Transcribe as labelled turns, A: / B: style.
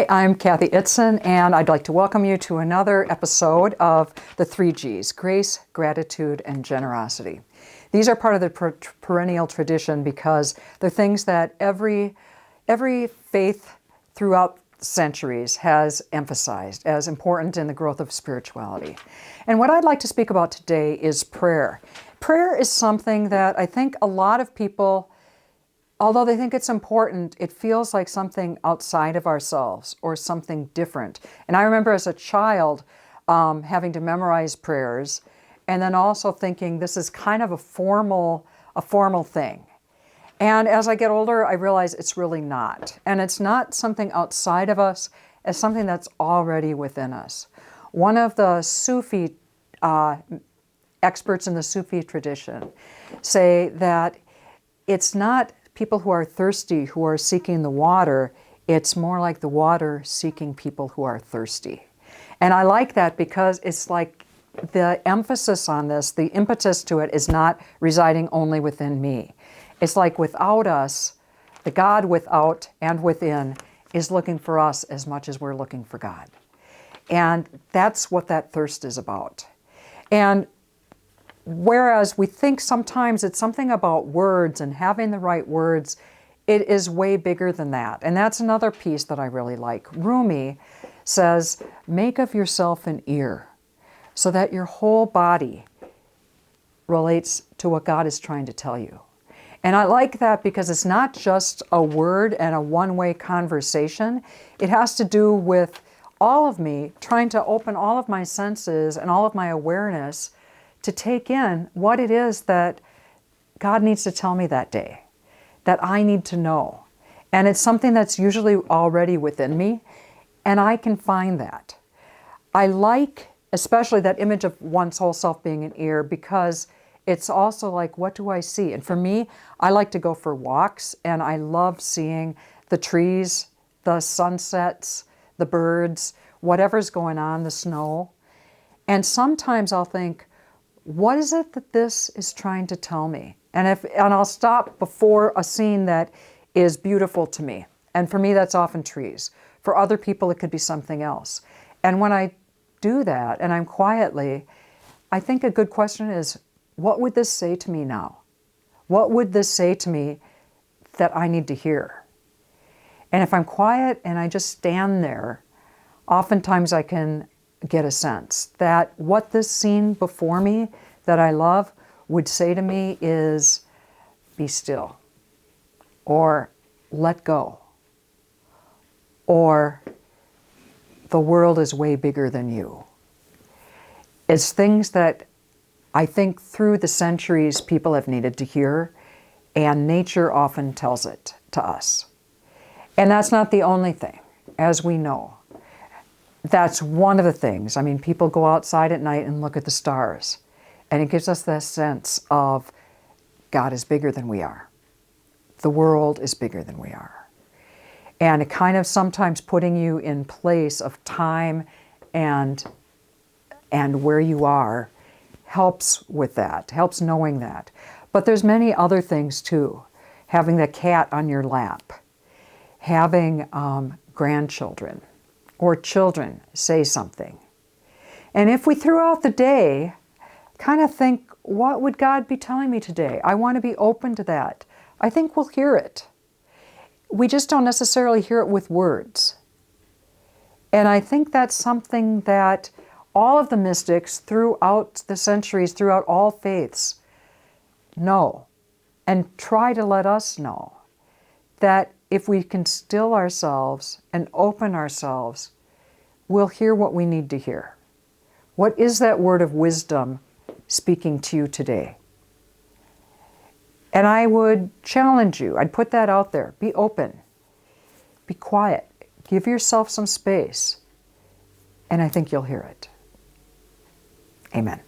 A: Hi, I'm Kathy Itzin, and I'd like to welcome you to another episode of the 3Gs, Grace, Gratitude, and Generosity. These are part of the perennial tradition because they're things that every faith throughout centuries has emphasized as important in the growth of spirituality. And what I'd like to speak about today is prayer. Prayer is something that I think a lot of people, although they think it's important, it feels like something outside of ourselves or something different. And I remember as a child having to memorize prayers and then also thinking this is kind of a formal thing. And as I get older, I realize it's really not. And it's not something outside of us, it's something that's already within us. One of the Sufi experts in the Sufi tradition say that it's not people who are thirsty who are seeking the water, it's more like the water seeking people who are thirsty. And I like that because it's like the emphasis on this, the impetus to it is not residing only within me. It's like without us, the God without and within is looking for us as much as we're looking for God. And that's what that thirst is about. And whereas we think sometimes it's something about words and having the right words, it is way bigger than that. And that's another piece that I really like. Rumi says, make of yourself an ear so that your whole body relates to what God is trying to tell you. And I like that because it's not just a word and a one-way conversation. It has to do with all of me trying to open all of my senses and all of my awareness to take in what it is that God needs to tell me that day, that I need to know. And it's something that's usually already within me, and I can find that. I like especially that image of one's whole self being an ear because it's also like, what do I see? And for me, I like to go for walks, and I love seeing the trees, the sunsets, the birds, whatever's going on, the snow. And sometimes I'll think, what is it that this is trying to tell me? And I'll stop before a scene that is beautiful to me. And for me, that's often trees. For other people, it could be something else. And when I do that, and I'm quietly, I think a good question is, what would this say to me now? What would this say to me that I need to hear? And if I'm quiet and I just stand there, oftentimes I can get a sense that what this scene before me that I love would say to me is, be still, or let go, or the world is way bigger than you. It's things that I think through the centuries people have needed to hear, and nature often tells it to us. And that's not the only thing, as we know. That's one of the things. I mean, people go outside at night and look at the stars, and it gives us that sense of God is bigger than we are. The world is bigger than we are. And it kind of sometimes putting you in place of time and where you are helps with that, helps knowing that. But there's many other things too. Having the cat on your lap, having grandchildren or children say something. And if we throughout the day kind of think, what would God be telling me today? I want to be open to that. I think we'll hear it. We just don't necessarily hear it with words. And I think that's something that all of the mystics throughout the centuries, throughout all faiths, know and try to let us know that if we can still ourselves and open ourselves, we'll hear what we need to hear. What is that word of wisdom speaking to you today? And I would challenge you, I'd put that out there. Be open, be quiet, give yourself some space, and I think you'll hear it. Amen.